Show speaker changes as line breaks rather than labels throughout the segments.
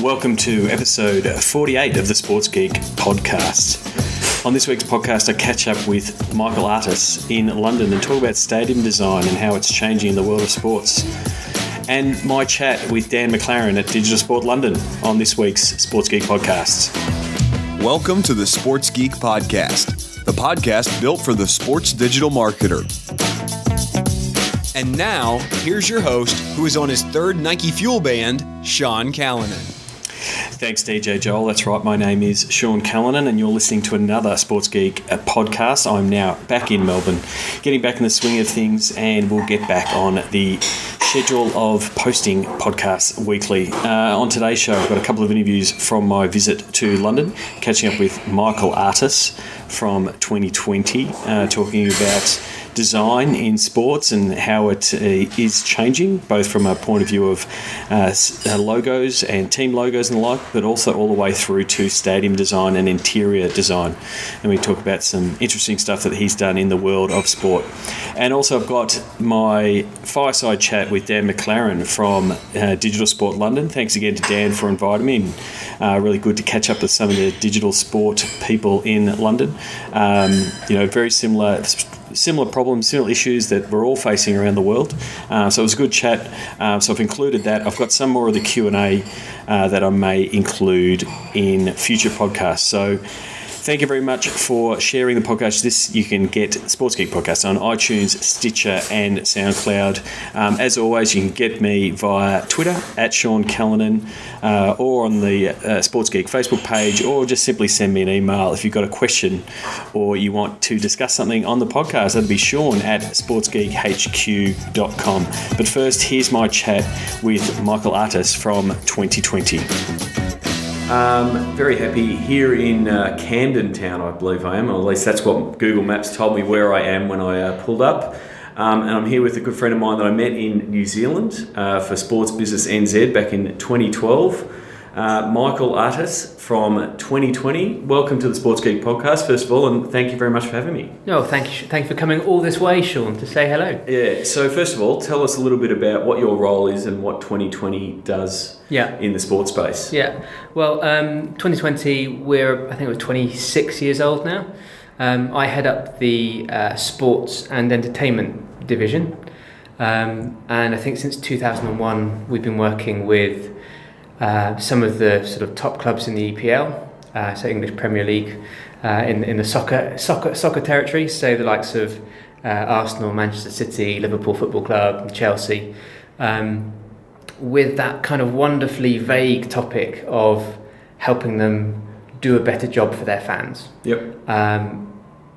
Welcome to episode 48 of the Sports Geek podcast. On this week's podcast, I catch up with Michael Artis in London and talk about stadium design and how it's changing in the world of sports. And my chat with Dan McLaren at Digital Sport London on this week's Sports Geek podcast.
Welcome to the Sports Geek podcast, the podcast built for the sports digital marketer. And now, here's your host, who is on his third Nike Fuel Band, Sean Callanan.
Thanks, DJ Joel. That's right. My name is Sean Callanan, and you're listening to another Sports Geek podcast. I'm now back in Melbourne, getting back in the swing of things, and we'll get back on the schedule of posting podcasts weekly. On today's show, I've got a couple of interviews from my visit to London, catching up with Michael Artis from 2020, talking about design in sports and how it is changing, both from a point of view of logos and team logos and the like, but also all the way through to stadium design and interior design. And we talk about some interesting stuff that he's done in the world of sport. And also I've got my fireside chat with Dan McLaren from Digital Sport London. Thanks again to Dan for inviting me. Really good to catch up with some of the digital sport people in London. Very similar problems, similar issues that we're all facing around the world. So it was a good chat. So I've included that. I've got some more of the Q&A that I may include in future podcasts. So thank you very much for sharing the podcast. This, you can get Sports Geek Podcast on iTunes, Stitcher and SoundCloud. As always, you can get me via Twitter at Sean Callanan or on the Sports Geek Facebook page, or just simply send me an email if you've got a question or you want to discuss something on the podcast. That'd be Sean at sportsgeekhq.com. But first, here's my chat with Michael Artis from 2020. Very happy here in Camden Town, I believe I am, or at least that's what Google Maps told me where I am when I pulled up. And I'm here with a good friend of mine that I met in New Zealand for Sports Business NZ back in 2012. Michael Artis from 2020. Welcome to the Sports Geek podcast, first of all, and thank you very much for having me.
No, thank you for coming all this way, Sean, to say hello.
Yeah, so first of all, tell us a little bit about what your role is and what 2020 does in the sports space.
Yeah, well, 2020, I think we're 26 years old now. I head up the sports and entertainment division, and I think since 2001 we've been working with some of the sort of top clubs in the EPL, so English Premier League, in the soccer territory, so the likes of Arsenal, Manchester City, Liverpool Football Club, and Chelsea, with that kind of wonderfully vague topic of helping them do a better job for their fans.
Yep.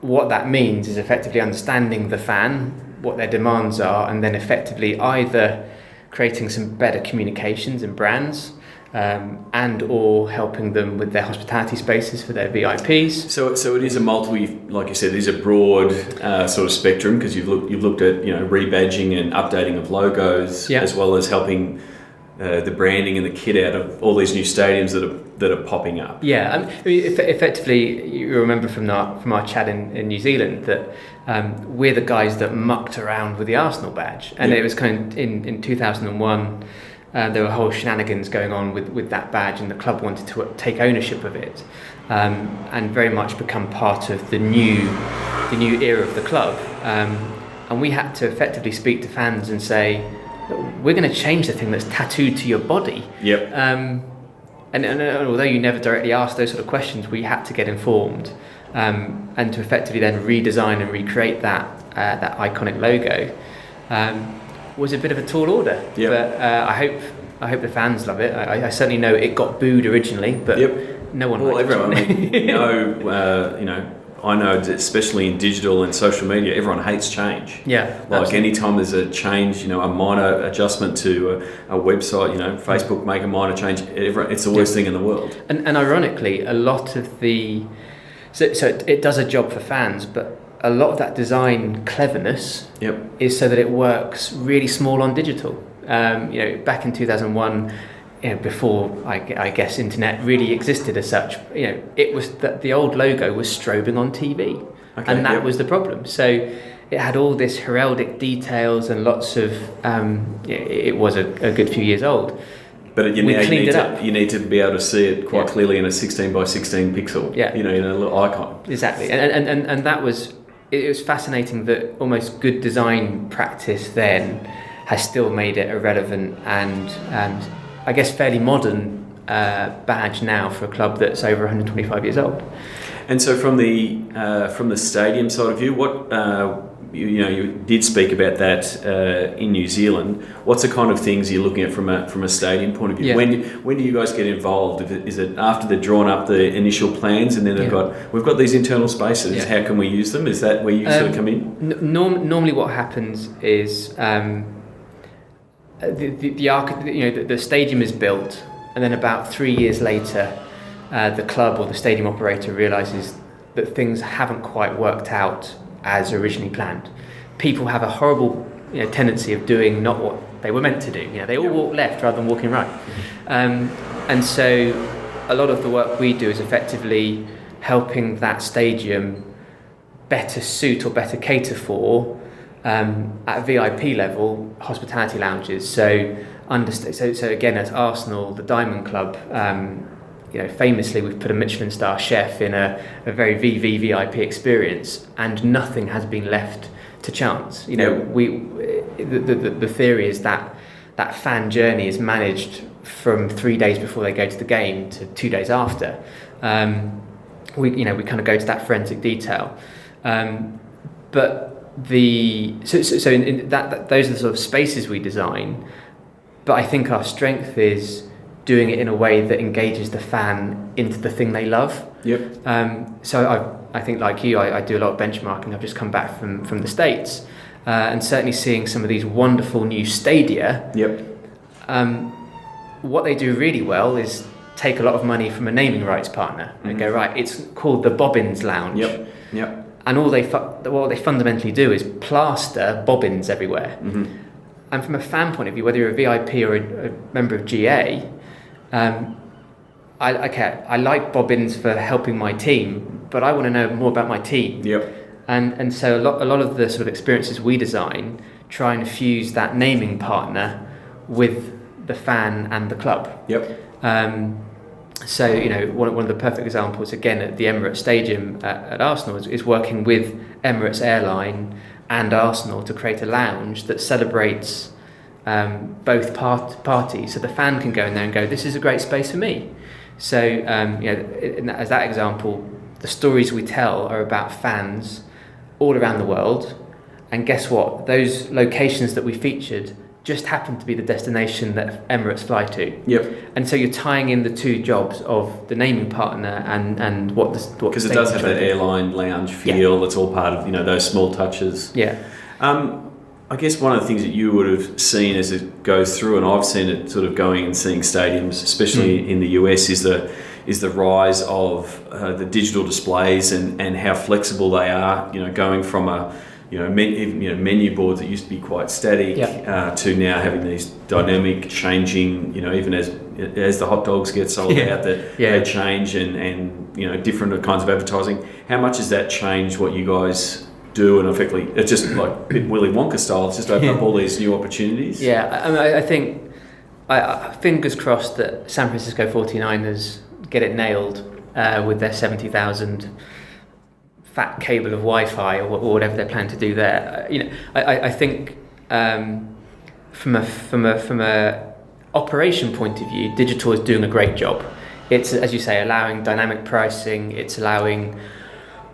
What that means is effectively understanding the fan, what their demands are, and then effectively either creating some better communications and brands, and or helping them with their hospitality spaces for their VIPs.
So it is a like you said, it is a broad sort of spectrum, because you've looked at rebadging and updating of logos, as well as helping the branding and the kit out of all these new stadiums that are popping up.
Yeah, effectively, you remember from our chat in New Zealand that we're the guys that mucked around with the Arsenal badge, and it was kind of in 2001. There were whole shenanigans going on with that badge, and the club wanted to take ownership of it, and very much become part of the new era of the club. And we had to effectively speak to fans and say, we're going to change the thing that's tattooed to your body.
Yep.
And although you never directly asked those sort of questions, we had to get informed, and to effectively then redesign and recreate that iconic logo. Was a bit of a tall order, but I hope the fans love it. I certainly know it got booed originally, but no one.
Well, everyone, I know, especially in digital and social media, everyone hates change.
Yeah,
like anytime there's a change, a minor adjustment to a website, Facebook make a minor change. It's the worst thing in the world.
And ironically, a lot of so it does a job for fans, but a lot of that design cleverness is so that it works really small on digital. Back in 2001, before I guess internet really existed as such, it was that the old logo was strobing on TV, and that was the problem. So it had all this heraldic details and lots of. It was a good few years old.
But
we cleaned it up.
You need to be able to see it quite clearly in a 16 by 16 pixel.
Yeah.
In a little icon.
Exactly, and that was, it was fascinating that almost good design practice then has still made it a relevant and I guess fairly modern badge now for a club that's over 125 years old.
And so from the stadium side of view, what you did speak about that in New Zealand. What's the kind of things you're looking at from a stadium point of view?
Yeah.
When do you guys get involved? Is it after they've drawn up the initial plans and then we've got these internal spaces?
Yeah.
How can we use them? Is that where you sort of come in?
Normally, what happens is the stadium is built, and then about 3 years later, the club or the stadium operator realises that things haven't quite worked out as originally planned. People have a horrible tendency of doing not what they were meant to do. They all walk left rather than walking right. And so a lot of the work we do is effectively helping that stadium better suit or better cater for at VIP level hospitality lounges. So again, at Arsenal, the Diamond Club, famously we've put a Michelin star chef in a very VIP experience, and nothing has been left to chance. The theory is that fan journey is managed from 3 days before they go to the game to 2 days after. We kind of go to that forensic detail, but those are the sort of spaces we design. But I think our strength is doing it in a way that engages the fan into the thing they love.
Yep.
So I think, like you, I do a lot of benchmarking. I've just come back from the States, and certainly seeing some of these wonderful new stadia.
Yep.
What they do really well is take a lot of money from a naming rights partner and go, right, it's called the Bobbins Lounge.
Yep. Yep.
And what they fundamentally do is plaster bobbins everywhere.
Mm-hmm.
And from a fan point of view, whether you're a VIP or a member of GA, I like bobbins for helping my team, but I want to know more about my team.
Yep.
And so a lot of the sort of experiences we design try and fuse that naming partner with the fan and the club.
Yep.
So one of the perfect examples again at the Emirates Stadium at Arsenal is working with Emirates Airline and Arsenal to create a lounge that celebrates both parties, so the fan can go in there and go, this is a great space for me. So as that example, the stories we tell are about fans all around the world, and guess what, those locations that we featured just happen to be the destination that Emirates fly to.
Yep.
And so you're tying in the two jobs of the naming partner and what
because it does have that airline lounge feel. That's all part of those small touches.
Yeah.
I guess one of the things that you would have seen as it goes through, and I've seen it sort of going and seeing stadiums, especially in the US, is the rise of the digital displays and how flexible they are. Going from a menu boards that used to be quite static to now having these dynamic, changing. Even as the hot dogs get sold out, that they change and different kinds of advertising. How much has that changed what you guys do? And effectively, it's just like a bit Willy Wonka style. It's just opened up all these new opportunities.
I think fingers crossed that San Francisco 49ers get it nailed with their 70,000 fat cable of Wi-Fi or whatever they're planning to do there. I think from a operation point of view, digital is doing a great job. It's, as you say, allowing dynamic pricing. It's allowing,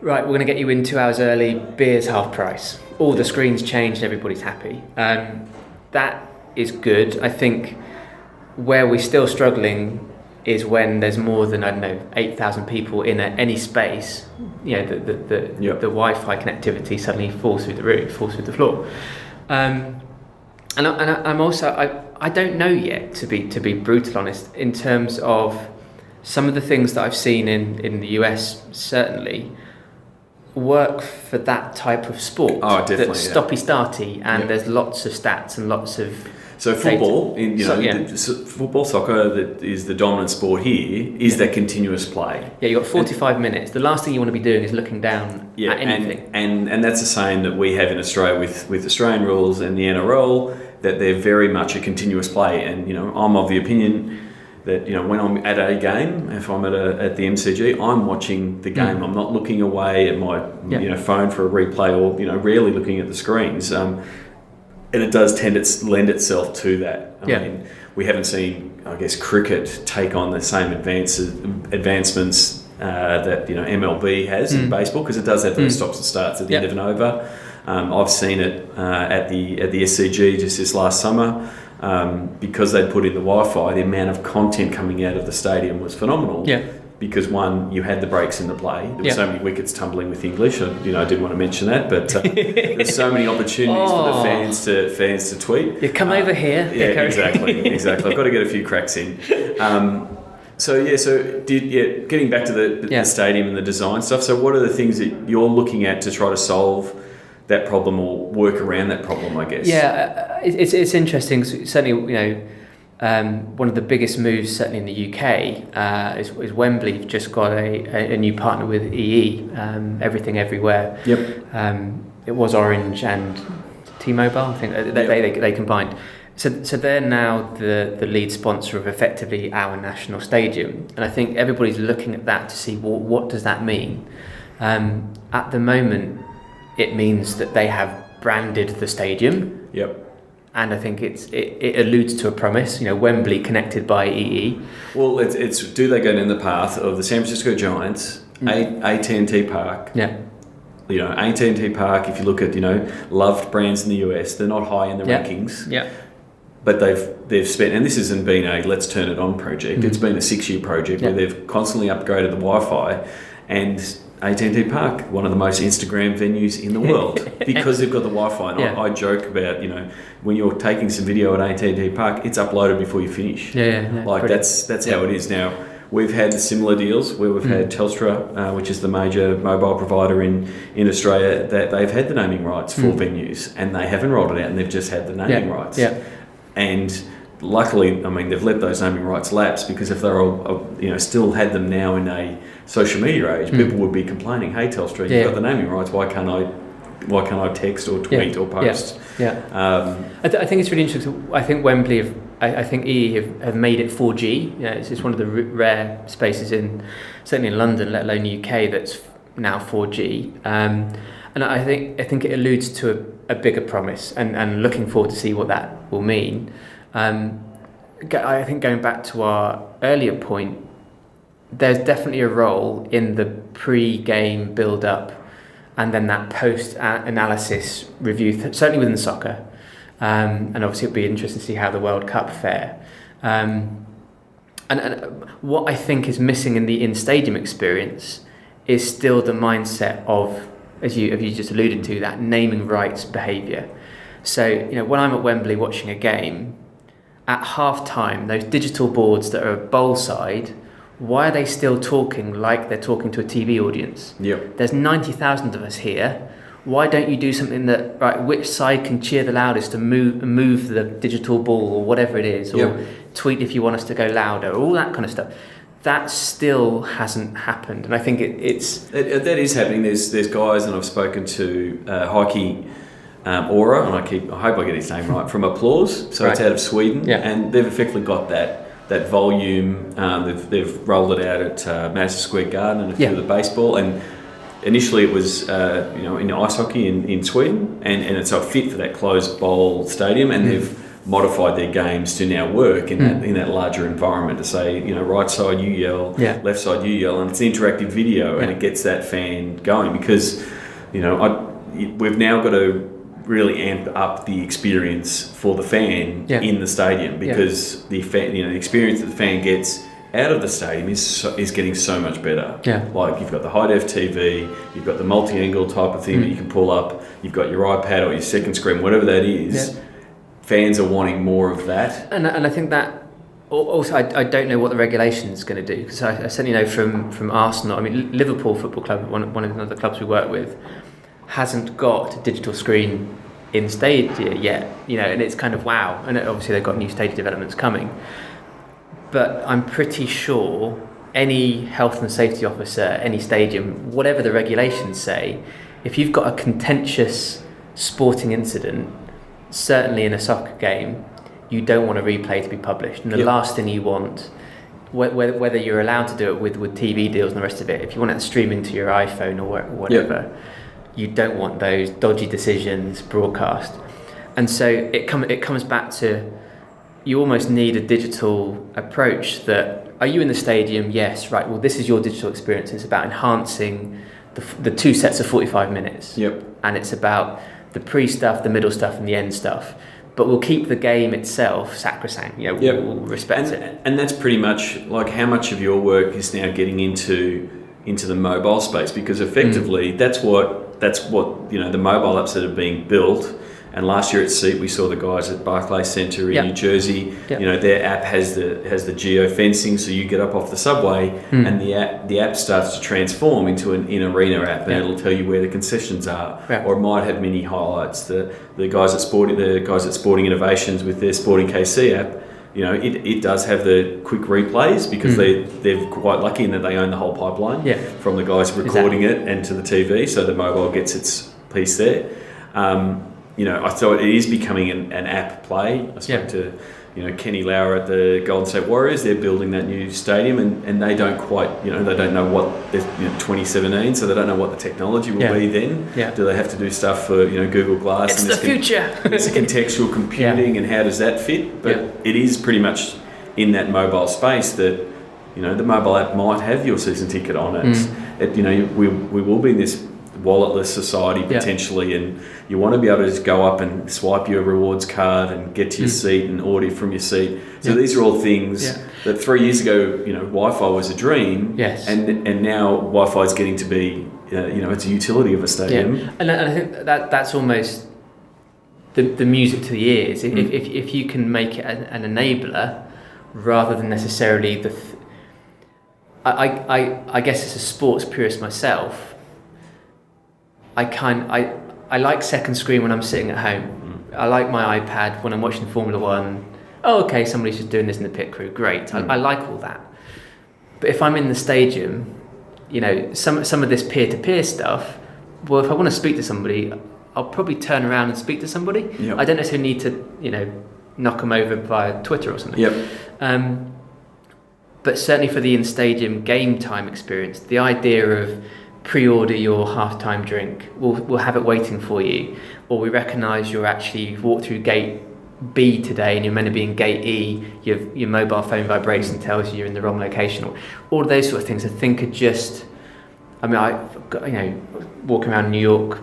right, we're going to get you in 2 hours early, beer's half price. All the screens changed, everybody's happy. That is good. I think where we're still struggling is when there's more than 8,000 people in any space. The Wi-Fi connectivity suddenly falls through the roof, falls through the floor. And I'm also I don't know yet, to be brutal honest, in terms of some of the things that I've seen in the US certainly work for that type of sport.
Oh, definitely.
That's stoppy-starty, and there's lots of stats and lots of.
So football, football, soccer, that is the dominant sport here, is that continuous play.
Yeah, you've got 45 minutes. The last thing you want to be doing is looking down at anything.
And that's the same that we have in Australia with Australian rules and the NRL. that they're very much a continuous play. And, I'm of the opinion that, when I'm at a game, if I'm at the MCG, I'm watching the game. I'm not looking away at my phone for a replay, or rarely looking at the screens. And it does lend itself to that. I mean, we haven't seen, I guess, cricket take on the same advancements that MLB has in baseball, because it does have those stops and starts at the end of an over. I've seen it at the SCG just this last summer. Because they'd put in the Wi-Fi, the amount of content coming out of the stadium was phenomenal. Yeah. Because one, you had the breaks in the play. There were so many wickets tumbling with English. I didn't want to mention that, but there's so many opportunities for the fans to tweet.
You come over here.
Yeah, exactly. I've got to get a few cracks in. Getting back to the stadium and the design stuff. So, what are the things that you're looking at to try to solve that problem or work around that problem, I guess?
Yeah, it's interesting. Certainly, one of the biggest moves, certainly in the UK, is Wembley. You've just got a new partner with EE, Everything Everywhere.
Yep.
It was Orange and T-Mobile, I think. They combined. So they're now the lead sponsor of effectively our national stadium, and I think everybody's looking at that to see what does that mean. At the moment, it means that they have branded the stadium.
Yep.
And I think it alludes to a promise, Wembley connected by EE.
Well, it's do they go down the path of the San Francisco Giants, AT&T Park?
Yeah.
AT&T Park, if you look at, loved brands in the US, they're not high in the rankings.
Yeah.
But they've spent, and this hasn't been a let's turn it on project, it's been a 6-year project where they've constantly upgraded the Wi-Fi, and AT&T Park, one of the most Instagram venues in the world, because they've got the Wi-Fi. And I joke about, when you're taking some video at AT&T Park, it's uploaded before you finish. That's how it is now. We've had similar deals where we've had Telstra, which is the major mobile provider in Australia, that they've had the naming rights for venues, and they haven't rolled it out, and they've just had the naming rights. Yeah. And luckily, they've let those naming rights lapse, because if they're all, still had them now in a social media age, people would be complaining, "Hey Telstra, you've got the naming rights. Why can't I text or tweet or post?"
I think it's really interesting. I think Wembley, I think EE have made it 4G. It's one of the rare spaces certainly in London, let alone UK, that's now 4G. And I think it alludes to a bigger promise, and looking forward to see what that will mean. I think going back to our earlier point, there's definitely a role in the pre-game build-up and then that post-analysis review, certainly within soccer. And obviously it'll be interesting to see how the World Cup fare. And what I think is missing in the in-stadium experience is still the mindset of, as you just alluded to, that naming rights behaviour. So, when I'm at Wembley watching a game, at half-time, those digital boards that are bowl side, why are they still talking like they're talking to a TV audience?
Yep.
There's 90,000 of us here. Why don't you do something that, which side can cheer the loudest to move the digital ball or whatever it is, or tweet if you want us to go louder, all that kind of stuff. That still hasn't happened, and I think that is happening.
There's guys, and I've spoken to Heikki Aura, and I hope I get his name right, from Applause. So it's out of Sweden, and they've effectively got that volume. They've rolled it out at Madison Square Garden and a few of the baseball. And initially it was in ice hockey in Sweden, and it's a fit for that closed bowl stadium, and they've modified their games to now work in that larger environment, to say, right side you yell, left side you yell, and it's an interactive video, and it gets that fan going, because we've now got to really amp up the experience for the fan in the stadium, because the experience that the fan gets out of the stadium is getting so much better. Like, you've got the high def TV, you've got the multi-angle type of thing that you can pull up, you've got your iPad or your second screen, whatever that is. Fans are wanting more of that,
and I think that also I don't know what the regulation is going to do, because I certainly know from Arsenal. Liverpool Football Club, one of the clubs we work with, hasn't got a digital screen in stadia yet, and it's kind of wow. And obviously they've got new stadia developments coming, but I'm pretty sure any health and safety officer, any stadium, whatever the regulations say, if you've got a contentious sporting incident, certainly in a soccer game, you don't want a replay to be published. And the last thing you want, whether you're allowed to do it with TV deals and the rest of it, if you want it to stream into your iPhone or whatever, you don't want those dodgy decisions broadcast. And so it comes back to, you almost need a digital approach that, are you in the stadium? Yes, right. Well, this is your digital experience. It's about enhancing the 2 sets of 45 minutes. And it's about the pre-stuff, the middle stuff, and the end stuff. But we'll keep the game itself sacrosanct. We'll respect it.
And that's pretty much like how much of your work is now getting into the mobile space, because effectively that's what the mobile apps that are being built. And last year at SEAT, we saw the guys at Barclays Centre in New Jersey. Their app has the geo fencing, so you get up off the subway, and the app starts to transform into an in-arena app, and it'll tell you where the concessions are, or it might have mini highlights. The guys at Sporting Innovations with their Sporting KC app, it does have the quick replays, because they're quite lucky in that they own the whole pipeline from the guys recording it and to the TV, so the mobile gets its piece there. I thought it is becoming an app play. I spoke to, Kenny Lauer at the Golden State Warriors. They're building that new stadium, and they don't quite, they don't know what, 2017, so they don't know what the technology will be then. Do they have to do stuff for, Google Glass?
It's the future.
It's contextual computing, and how does that fit? But it is pretty much in that mobile space that, the mobile app might have your season ticket on it. We will be in this walletless society potentially, and you want to be able to just go up and swipe your rewards card and get to your seat and order from your seat. So these are all things that 3 years ago, Wi-Fi was a dream, and now Wi-Fi is getting to be, it's a utility of a stadium.
And I think that's almost the music to the ears. If you can make it an enabler rather than necessarily I guess as a sports purist myself, I like second screen when I'm sitting at home. I like my iPad when I'm watching Formula One. Oh, okay, somebody's just doing this in the pit crew. Great. I like all that. But if I'm in the stadium, some of this peer-to-peer stuff, well, if I want to speak to somebody, I'll probably turn around and speak to somebody. I don't necessarily need to, knock them over via Twitter or something. But certainly for the in-stadium game time experience, the idea of pre-order your halftime drink, we'll have it waiting for you, or we recognise you've walked through gate B today and you're meant to be in gate E, your mobile phone vibrates and tells you you're in the wrong location, or all of those sort of things I think are just, walking around New York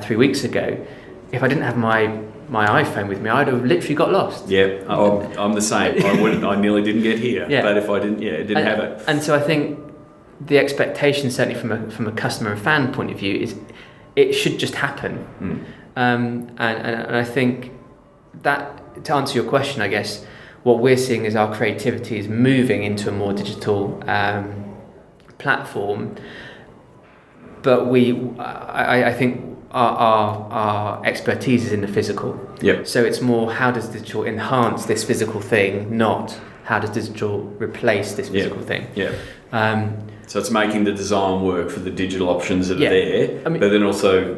3 weeks ago, if I didn't have my iPhone with me, I'd have literally got lost.
I'm the same. I nearly didn't get here, but if I didn't have it.
And so I think the expectation, certainly from a customer and fan point of view, is it should just happen. And I think that, to answer your question, I guess what we're seeing is our creativity is moving into a more digital platform, but I think our expertise is in the physical. So it's more, how does digital enhance this physical thing, not how does digital replace this physical thing.
So it's making the design work for the digital options that are there, but then also,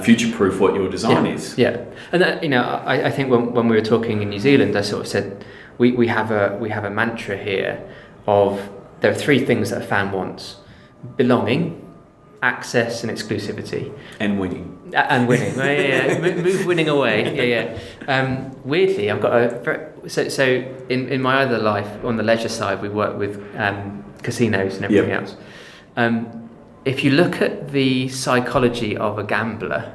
future-proof what your design is.
And that, I think when we were talking in New Zealand, I sort of said we have a mantra here of, there are three things that a fan wants: belonging, access, and exclusivity.
And winning. Move
winning away. Weirdly, I've got so in my other life, on the leisure side, we work with casinos and everything else. If you look at the psychology of a gambler,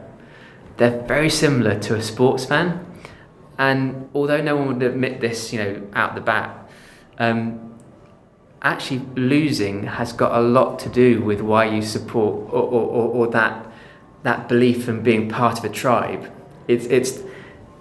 they're very similar to a sports fan. And although no one would admit this, out the bat, actually losing has got a lot to do with why you support or that belief in being part of a tribe. It's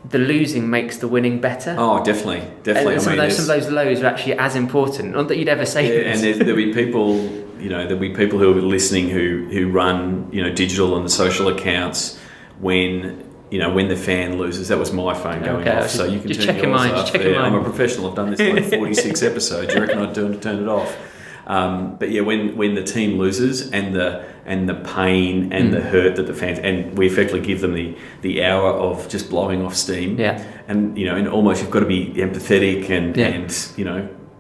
the losing makes the winning better.
Oh, definitely.
And some of those lows are actually as important. Not that you'd ever say this.
And there'll be people, who are listening who run, digital and the social accounts when the fan loses. That was my phone going off. So you can turn yours off. I'm a professional. I've done this for 46 episodes. You reckon I'd turn it off? But yeah, when the team loses and the pain and the hurt that the fans, and we effectively give them the hour of just blowing off steam.
Yeah.
And and almost you've got to be empathetic and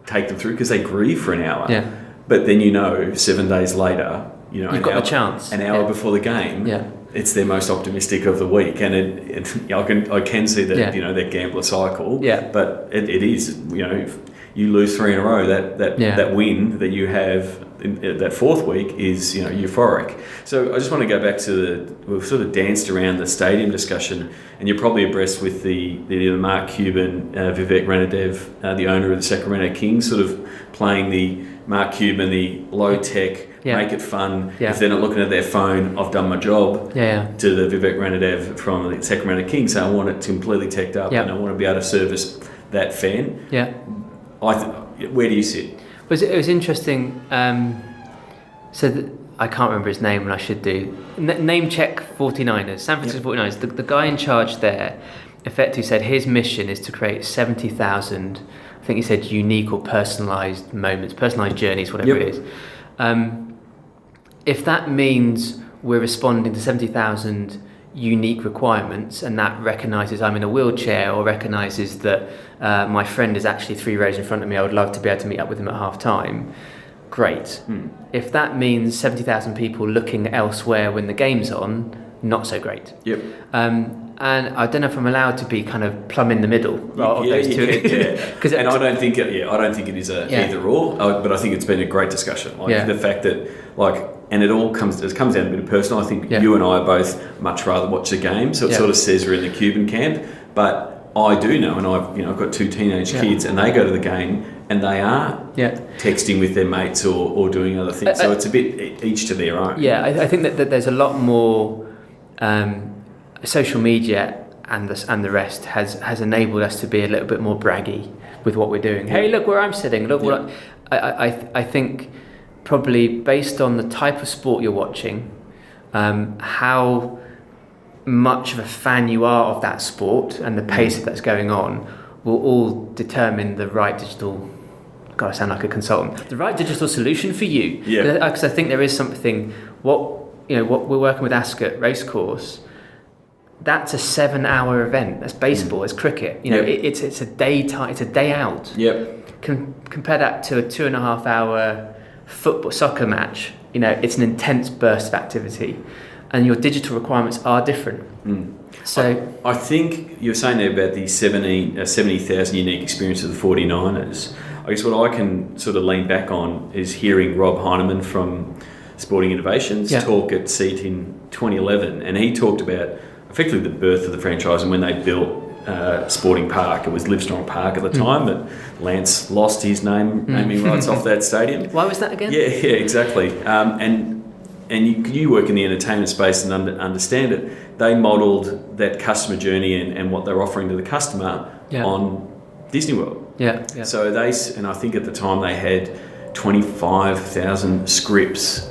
take them through because they grieve for an hour.
Yeah.
But then 7 days later,
you've got the chance.
An hour before the game.
Yeah.
It's their most optimistic of the week, and I can see that that gambler cycle.
Yeah.
But it is if you lose 3 in a row, that win that you have in that fourth week is euphoric. So I just want to go back to we've sort of danced around the stadium discussion, and you're probably abreast with the Mark Cuban, Vivek Ranadive, the owner of the Sacramento Kings, sort of playing the Mark Cuban, the low tech.
Yeah.
Make it fun.
Yeah.
If they're not looking at their phone, I've done my job.
Yeah.
To the Vivek Ranadive from the Sacramento Kings, so I want it completely teched up, and I want to be able to service that fan.
Yeah.
Where do you sit?
It was interesting. I can't remember his name, and I should do. Name check 49ers, San Francisco 49ers. The guy in charge there effectively said his mission is to create 70,000, I think he said, unique or personalised moments, personalised journeys, whatever it is. If that means we're responding to 70,000 unique requirements, and that recognises I'm in a wheelchair, or recognises that my friend is actually 3 rows in front of me, I would love to be able to meet up with him at half time, great. If that means 70,000 people looking elsewhere when the game's on, not so great.
Yep.
And I don't know if I'm allowed to be kind of plumb in the middle of those two.
And I don't think it is either or. But I think it's been a great discussion. The fact that and it all comes down a bit of personal. I think you and I both much rather watch the game, so it sort of says we're in the Cuban camp. But I do know, and I've got 2 teenage kids, and they go to the game and they are texting with their mates or doing other things. So it's a bit each to their own.
Yeah, I think that there's a lot more. Social media and the rest has enabled us to be a little bit more braggy with what we're doing. Hey, look where I'm sitting. Look what I think. Probably based on the type of sport you're watching, how much of a fan you are of that sport and the pace that's going on will all determine the right digital. God, I sound like a consultant. The right digital solution for you. Yeah. Because I think there is something. What we're working with Ascot Racecourse. That's a 7-hour event. That's baseball. It's cricket. It's a daytime. It's a day out.
Yep.
Compare that to a 2.5-hour soccer match. It's an intense burst of activity, and your digital requirements are different. So
I think you're saying there about the 70,000 unique experience of the 49ers. I guess what I can sort of lean back on is hearing Rob Heinemann from Sporting Innovations talk at SEAT in 2011, and he talked about effectively the birth of the franchise and when they built Sporting Park. It was Livestrong Park at the time, but Lance lost his naming rights off that stadium.
Why was that again?
Yeah, exactly. And you work in the entertainment space and understand it. They modelled that customer journey and what they're offering to the customer on Disney World.
Yeah.
So and I think at the time they had 25,000 scripts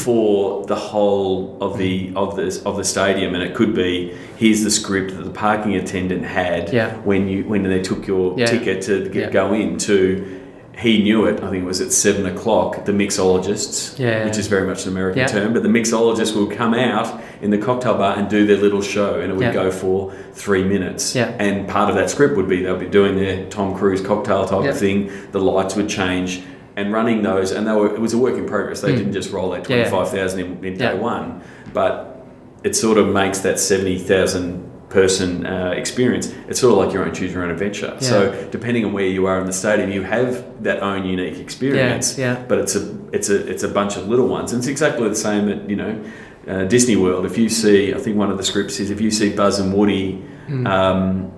for the whole of the stadium, and it could be here's the script that the parking attendant had when they took your ticket to go in to. He knew it. I think it was at 7:00. The mixologists, which is very much an American term, but the mixologists will come out in the cocktail bar and do their little show, and it would go for 3 minutes. And part of that script would be they'll be doing their Tom Cruise cocktail type of thing. The lights would change. And running those, and it was a work in progress. They didn't just roll that 25,000 in day one, but it sort of makes that 70,000 person experience. It's sort of like your own choose your own adventure. So depending on where you are in the stadium, you have that own unique experience. But it's a bunch of little ones, and it's exactly the same at Disney World. If you see, I think one of the scripts is if you see Buzz and Woody in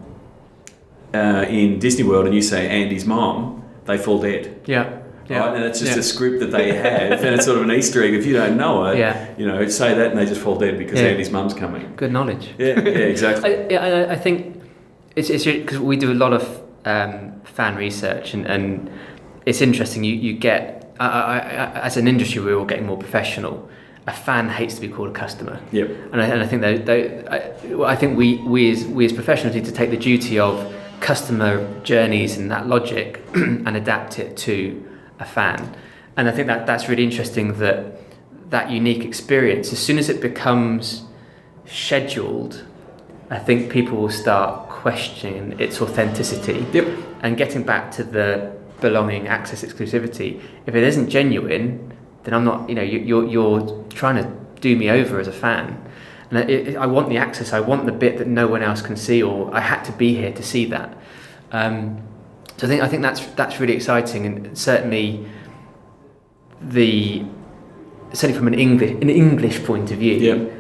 Disney World, and you say Andy's mom, they fall dead. Right? And it's just a script that they have, and it's sort of an Easter egg. If you don't know it, say that and they just fall dead because Andy's mum's coming.
Good knowledge.
Yeah, exactly.
I think it's because we do a lot of fan research, and it's interesting. You get as an industry, we're all getting more professional. A fan hates to be called a customer.
Yep.
And I think I think we as professionals need to take the duty of customer journeys and that logic and adapt it to a fan. And I think that's really interesting, that unique experience, as soon as it becomes scheduled, I think people will start questioning its authenticity.
Yep.
And getting back to the belonging, access, exclusivity, if it isn't genuine, then I'm not, you're trying to do me over as a fan. And I want the access, I want the bit that no one else can see, or I had to be here to see that. So I think that's really exciting, and certainly from an English point of view,
yep.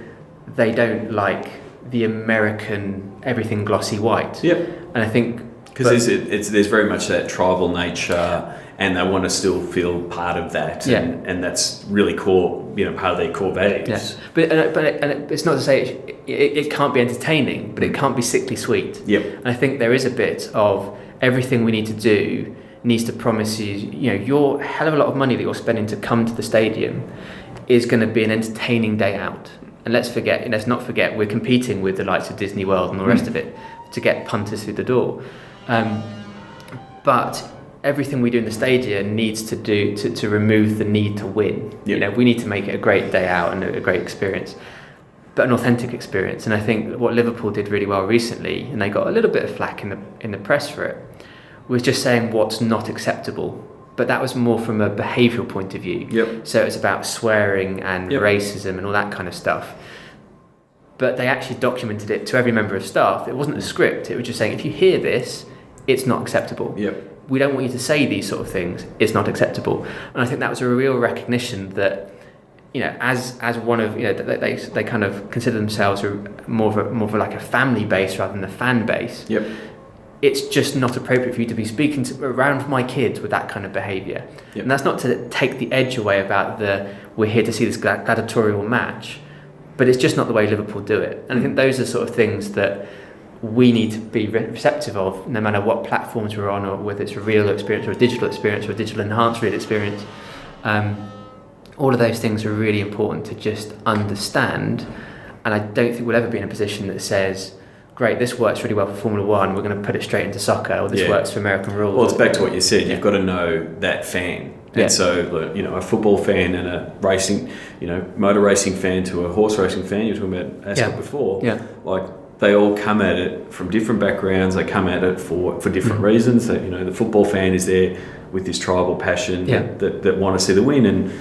they don't like the American everything glossy white.
Yep.
And I think
because there's very much that tribal nature, and they want to still feel part of that, and that's really core, part of their core values.
Yes, but it's not to say it can't be entertaining, but it can't be sickly sweet.
Yep.
And I think there is a bit of everything we need to do needs to promise your hell of a lot of money that you're spending to come to the stadium is going to be an entertaining day out. And let's not forget, we're competing with the likes of Disney World and the rest of it to get punters through the door. But everything we do in the stadium needs to do to remove the need to win.
Yep.
We need to make it a great day out and a great experience, but an authentic experience. And I think what Liverpool did really well recently, and they got a little bit of flack in the press for it, was just saying what's not acceptable. But that was more from a behavioural point of view.
Yep.
So it's about swearing and racism and all that kind of stuff. But they actually documented it to every member of staff. It wasn't a script. It was just saying, if you hear this, it's not acceptable.
Yep.
We don't want you to say these sort of things. It's not acceptable. And I think that was a real recognition that, as one of, they kind of consider themselves more of like a family base rather than a fan base.
Yep.
It's just not appropriate for you to be speaking around my kids with that kind of behaviour.
Yep.
And that's not to take the edge away about we're here to see this gladiatorial match, but it's just not the way Liverpool do it. And I think those are sort of things that we need to be receptive of, no matter what platforms we're on, or whether it's a real experience or a digital experience or a digital enhanced real experience. All of those things are really important to just understand. And I don't think we'll ever be in a position that says, great, this works really well for Formula One, we're going to put it straight into soccer, or this works for American rules.
Well, it's back to what you said, you've got to know that fan. And so, a football fan and a racing, motor racing fan to a horse racing fan, you were talking about Ascot before, they all come at it from different backgrounds, they come at it for different reasons. So, the football fan is there with this tribal passion that want to see the win, and,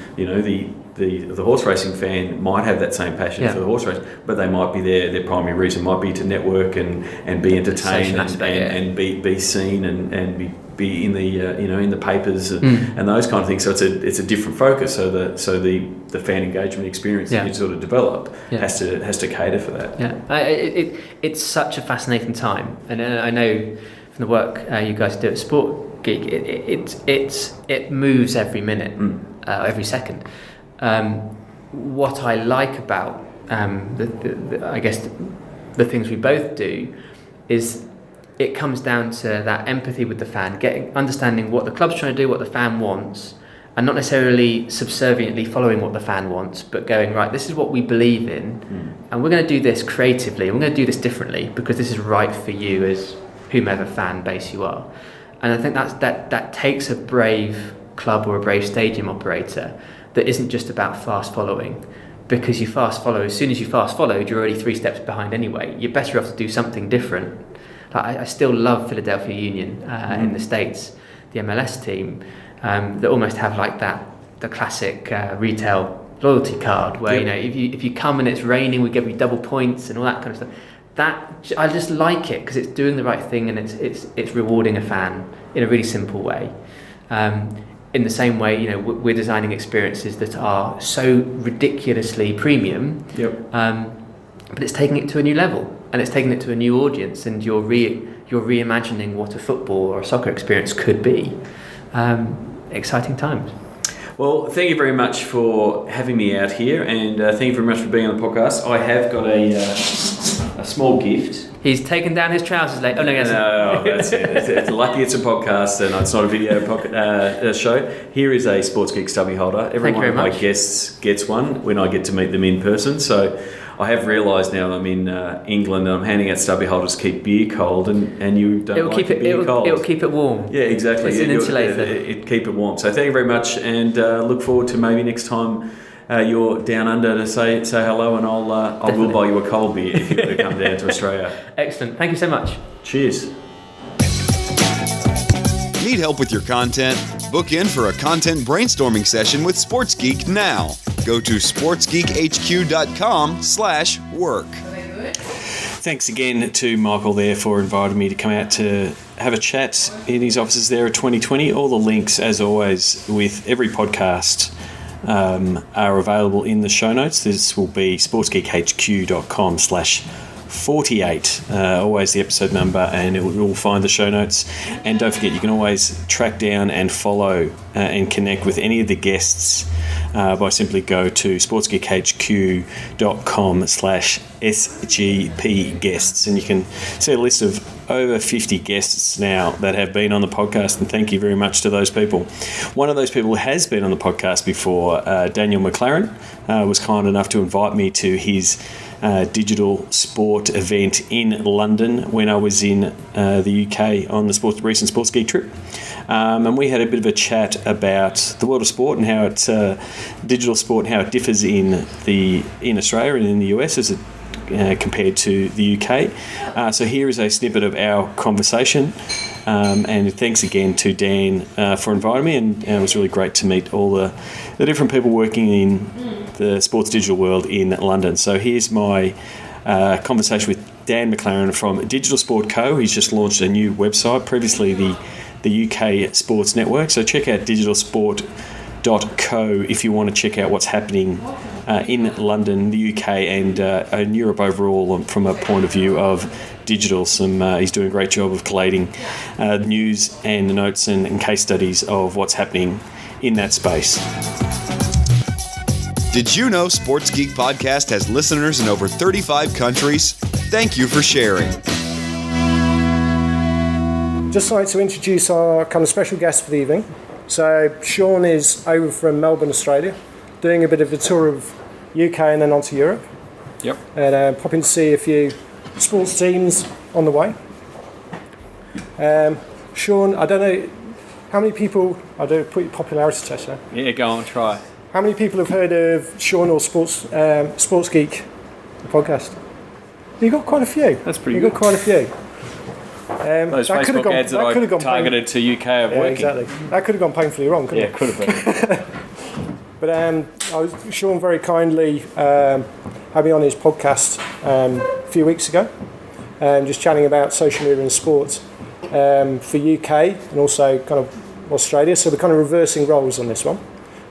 the horse racing fan might have that same passion for the horse race, but they might be their primary reason might be to network and be entertained and be seen and be in the in the papers and those kind of things. So it's a different focus. So the fan engagement experience that you sort of develop has to cater for that.
It's such a fascinating time, and I know from the work you guys do at Sport Geek, it moves every minute, every second. What I like about I guess the things we both do is it comes down to that empathy with the fan, understanding what the club's trying to do, what the fan wants, and not necessarily subserviently following what the fan wants, but going, right, this is what we believe in, and we're going to do this creatively, and we're going to do this differently because this is right for you as whomever fan base you are. And I think that takes a brave club or a brave stadium operator that isn't just about fast following, because you fast follow, as soon as you fast followed, you're already 3 steps behind anyway. You're better off to do something different. I still love Philadelphia Union in the States, the MLS team, that almost have like the classic retail loyalty card where if you come and it's raining, we give you double points and all that kind of stuff. That I just like it because it's doing the right thing and it's rewarding a fan in a really simple way. In the same way, we're designing experiences that are so ridiculously premium, but it's taking it to a new level and it's taking it to a new audience, and you're reimagining what a football or a soccer experience could be. Exciting times.
Well, thank you very much for having me out here, and thank you very much for being on the podcast. I have got a small gift.
He's taken down his trousers late. Oh no, yes.
No, that's it. It's lucky it's a podcast and it's not a video show. Here is a Sports Geek stubby holder. Every one of my guests gets one when I get to meet them in person. So I have realised now I'm in England and I'm handing out stubby holders to keep beer cold, and you don't like beer cold.
It'll keep it warm.
Yeah, exactly.
It's an insulator.
It keep it warm. So thank you very much, and look forward to maybe next time you're down under to say hello, and I will buy you a cold beer if you were to come down to Australia.
Excellent. Thank you so much.
Cheers.
Need help with your content? Book in for a content brainstorming session with Sports Geek now. Go to sportsgeekhq.com/work.
Thanks again to Michael there for inviting me to come out to have a chat in his offices there at 2020. All the links, as always, with every podcast are available in the show notes. This will be sportsgeekhq.com/48, always the episode number, and you will find the show notes. And don't forget, you can always track down and follow and connect with any of the guests by simply go to sportsgeekhq.com/SGP guests, and you can see a list of over 50 guests now that have been on the podcast, and thank you very much to those people. One of those people has been on the podcast before, Daniel McLaren, was kind enough to invite me to his digital sport event in London when I was in the UK on the recent Sports Geek trip. And we had a bit of a chat about the world of sport and how digital sport, how it differs in Australia and in the US as it compared to the UK. So here is a snippet of our conversation. And thanks again to Dan for inviting me, and it was really great to meet all the different people working in the sports digital world in London. So here's my conversation with Dan McLaren from Digital Sport Co. He's just launched a new website, previously the UK Sports Network. So check out digitalsport.co if you want to check out what's happening in London, the UK, and in Europe overall from a point of view of digital. He's doing a great job of collating news and notes and case studies of what's happening in that space.
Did you know Sports Geek Podcast has listeners in over 35 countries? Thank you for sharing.
Just like to introduce our kind of special guest for the evening. So Sean is over from Melbourne, Australia, doing a bit of a tour of UK and then on to Europe.
Yep.
And popping to see a few sports teams on the way. Sean, I don't know how many people, I'll do a quick popularity test now.
Yeah, go on, try.
How many people have heard of Sean or Sports Geek, the podcast? You've got quite a few.
That's pretty
You've
good.
got quite a few.
Those Facebook ads that I targeted to UK are working.
Exactly. That could have gone painfully wrong, couldn't it?
Yeah, could have been.
But Sean very kindly had me on his podcast a few weeks ago, just chatting about social media and sports for UK and also kind of Australia. So we're kind of reversing roles on this one.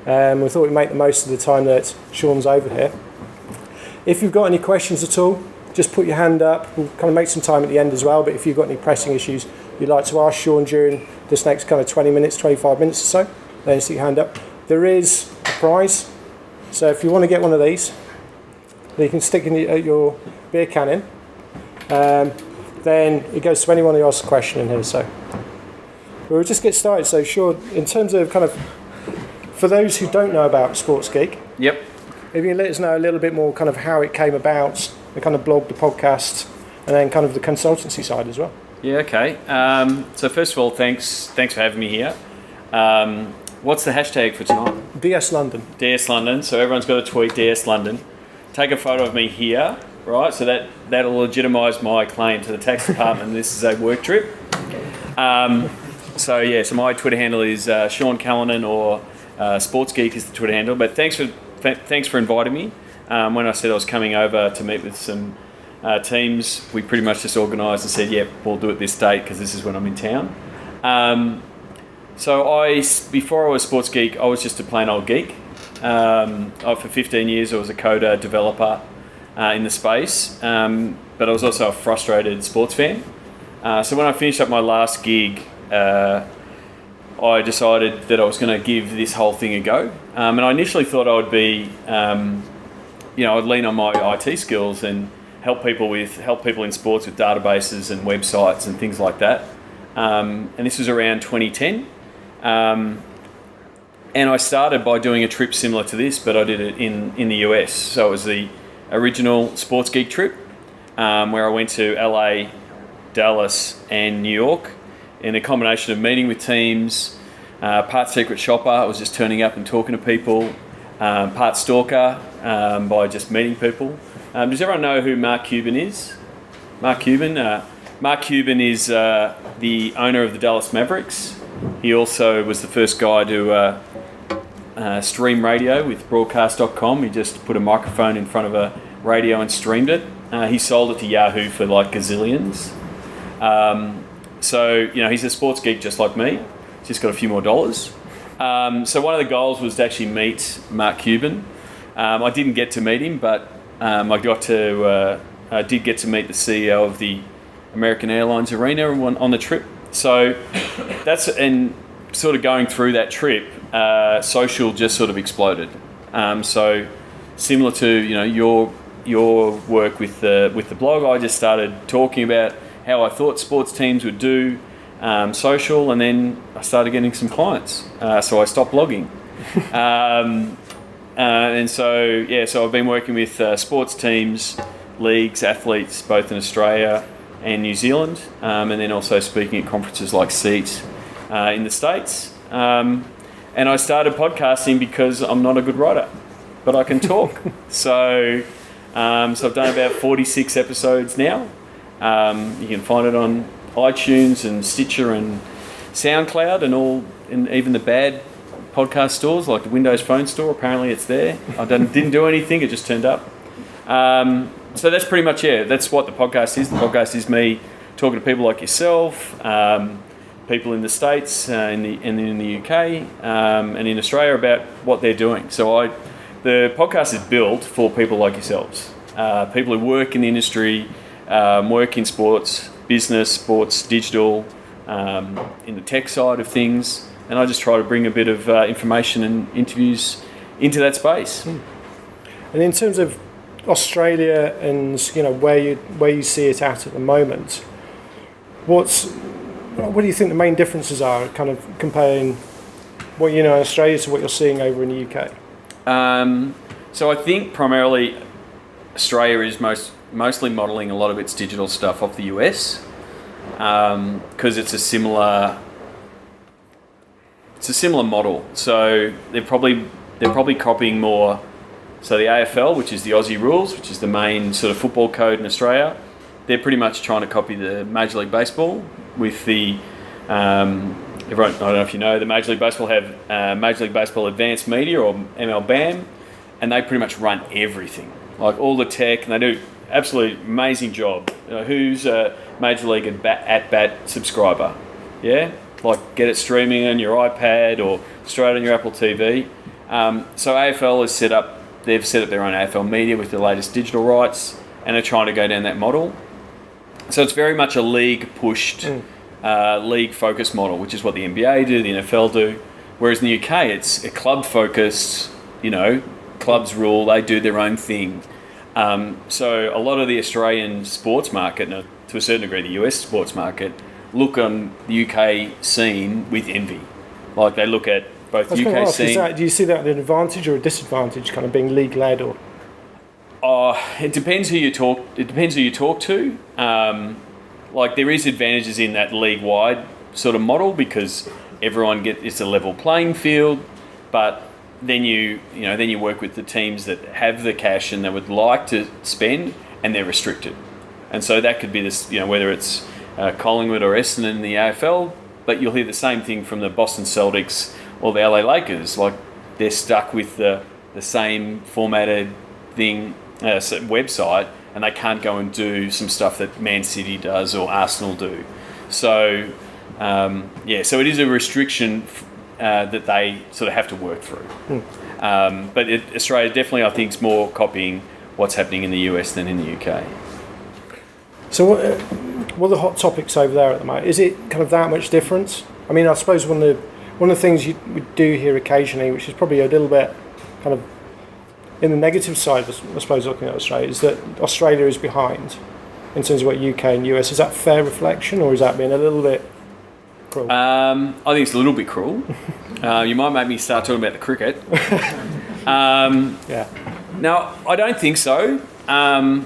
We thought we'd make the most of the time that Sean's over here. If you've got any questions at all, just put your hand up. We'll kind of make some time at the end as well, but if you've got any pressing issues you'd like to ask Sean during this next kind of 20 minutes, 25 minutes or so, then stick your hand up. There is a prize, so if you want to get one of these, you can stick in your beer can in. Then it goes to anyone who asks a question in here. So we'll just get started. So Sean, in terms of kind of, for those who don't know about Sports Geek,
Yep.
if you can let us know a little bit more kind of how it came about, the kind of blog, the podcast, and then kind of the consultancy side as well.
Yeah, okay. So first of all, thanks for having me here. What's the hashtag for tonight?
DS London.
DS London. So everyone's got to tweet DS London. Take a photo of me here, right? So that'll legitimise my claim to the tax department. This is a work trip. So my Twitter handle is Sean Callanan, or Sports Geek is the Twitter handle. But thanks for inviting me. When I said I was coming over to meet with some teams, we pretty much just organised and said, yep, we'll do it this date because this is when I'm in town. Before I was Sports Geek, I was just a plain old geek. For 15 years I was a coder, developer in the space, but I was also a frustrated sports fan. So when I finished up my last gig, I decided that I was going to give this whole thing a go. And I initially thought I would be, I'd lean on my IT skills and help people in sports with databases and websites and things like that. And this was around 2010. And I started by doing a trip similar to this, but I did it in the US. So it was a original Sports Geek trip, where I went to LA, Dallas, and New York in a combination of meeting with teams, part secret shopper, I was just turning up and talking to people, part stalker, by just meeting people. Does everyone know who Mark Cuban is? Mark Cuban is the owner of the Dallas Mavericks. He also was the first guy to stream radio with broadcast.com. He just put a microphone in front of a radio and streamed it. He sold it to Yahoo for like gazillions. So, he's a sports geek just like me. He's just got a few more dollars. So one of the goals was to actually meet Mark Cuban. I didn't get to meet him, but I did get to meet the CEO of the American Airlines Arena on the trip. So and sort of going through that trip, social just sort of exploded. So similar to your work with the blog, I just started talking about how I thought sports teams would do social, and then I started getting some clients. So I stopped blogging. And so I've been working with sports teams, leagues, athletes, both in Australia and New Zealand, and then also speaking at conferences like SEAT in the States. And I started podcasting because I'm not a good writer, but I can talk. So I've done about 46 episodes now. You can find it on iTunes and Stitcher and SoundCloud and even the bad podcast stores like the Windows Phone Store. Apparently it's there. I didn't do anything, it just turned up. So that's pretty much, that's what the podcast is. The podcast is me talking to people like yourself, people in the States and in the UK and in Australia about what they're doing. So the podcast is built for people like yourselves, people who work in the industry, work in sports, business, sports, digital, in the tech side of things. And I just try to bring a bit of information and interviews into that space.
And in terms of Australia and where you see it at the moment, what do you think the main differences are, kind of comparing what in Australia to what you're seeing over in the UK?
So I think primarily Australia is mostly modelling a lot of its digital stuff off the US, because it's a similar model. So they're probably copying more. So the AFL, which is the Aussie rules, which is the main sort of football code in Australia, they're pretty much trying to copy the Major League Baseball with the everyone. I don't know if you know, the Major League Baseball have Major League Baseball Advanced Media or MLBAM, and they pretty much run everything, like all the tech, and they do absolutely amazing job. Who's a Major League at bat subscriber? Yeah. Like get it streaming on your iPad or straight on your Apple TV. So AFL they've set up their own AFL media with the latest digital rights, and they're trying to go down that model. So it's very much a league-pushed, league-focused model, which is what the NBA do, the NFL do. Whereas in the UK, it's a club-focused, clubs rule, they do their own thing. So a lot of the Australian sports market, and to a certain degree the US sports market, look on the UK scene with envy. Like they look at both the UK scene.
Do you see that as an advantage or a disadvantage, kind of being league led, or?
It depends who you talk. It depends who you talk to. Like there is advantages in that league wide sort of model because it's a level playing field, but then you work with the teams that have the cash and they would like to spend, and they're restricted, and so that could be this. Whether it's Collingwood or Essendon in the AFL, but you'll hear the same thing from the Boston Celtics or the LA Lakers. Like they're stuck with the same formatted thing, website, and they can't go and do some stuff that Man City does or Arsenal do. So so it is a restriction that they sort of have to work through. But Australia definitely, I think, is more copying what's happening in the US than in the UK.
So what are the hot topics over there at the moment? Is it kind of that much difference? I mean, I suppose one of the things we do hear occasionally, which is probably a little bit kind of in the negative side, I suppose, looking at Australia, is that Australia is behind in terms of what UK and US. Is that fair reflection, or is that being a little bit cruel?
I think it's a little bit cruel. You might make me start talking about the cricket.
Yeah.
Now, I don't think so. I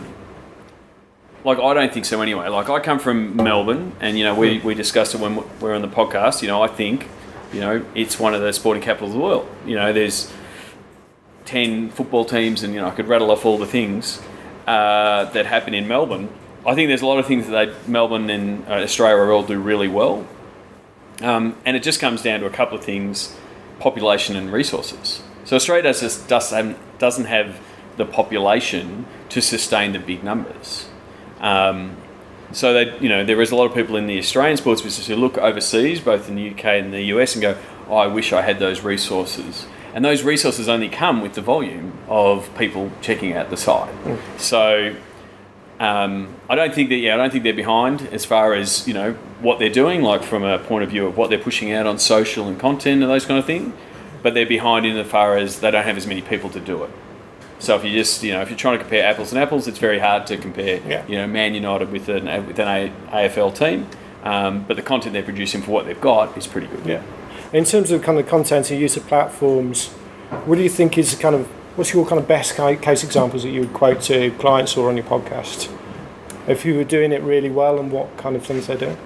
don't think so anyway. Like, I come from Melbourne, and, we discussed it when we were on the podcast. I think, it's one of the sporting capitals of the world. There's 10 football teams, and, I could rattle off all the things that happen in Melbourne. I think there's a lot of things that Melbourne and Australia all do really well. And it just comes down to a couple of things: population and resources. So Australia doesn't have the population to sustain the big numbers. So there is a lot of people in the Australian sports business who look overseas, both in the UK and the US, and go, "Oh, I wish I had those resources." And those resources only come with the volume of people checking out the site. So I don't think they're behind as far as what they're doing, like from a point of view of what they're pushing out on social and content and those kind of things. But they're behind in as far as they don't have as many people to do it. So if you just if you're trying to compare apples and apples, it's very hard to compare Man United with an AFL team. But the content they're producing for what they've got is pretty good.
Yeah. In terms of kind of content and use of platforms, what do you think is what's your kind of best case examples that you would quote to clients or on your podcast? If you were doing it really well, and what kind of things they're doing?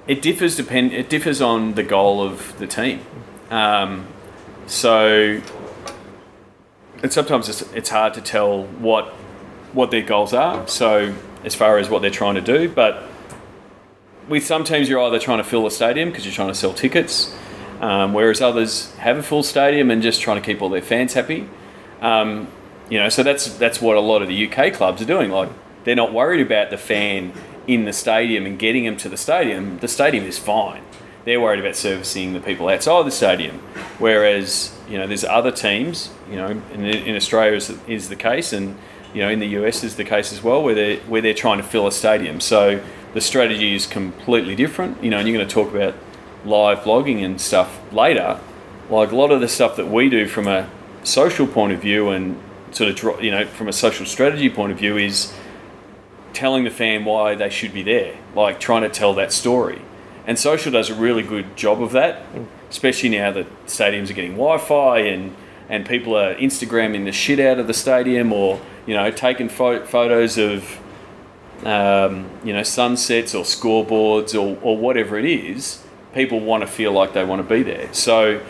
It differs on the goal of the team. And sometimes it's hard to tell what their goals are. So as far as what they're trying to do, but with some teams, you're either trying to fill a stadium because you're trying to sell tickets, whereas others have a full stadium and just trying to keep all their fans happy. So that's what a lot of the UK clubs are doing. Like, they're not worried about the fan in the stadium and getting them to the stadium. The stadium is fine. They're worried about servicing the people outside the stadium. Whereas, there's other teams, in Australia is the case, and, in the US is the case as well, where they're trying to fill a stadium. So the strategy is completely different, and you're going to talk about live blogging and stuff later. Like, a lot of the stuff that we do from a social point of view and sort of, from a social strategy point of view is telling the fan why they should be there, like trying to tell that story. And social does a really good job of that, especially now that stadiums are getting Wi-Fi and people are Instagramming the shit out of the stadium, or, taking photos of, sunsets or scoreboards or whatever it is. People want to feel like they want to be there. So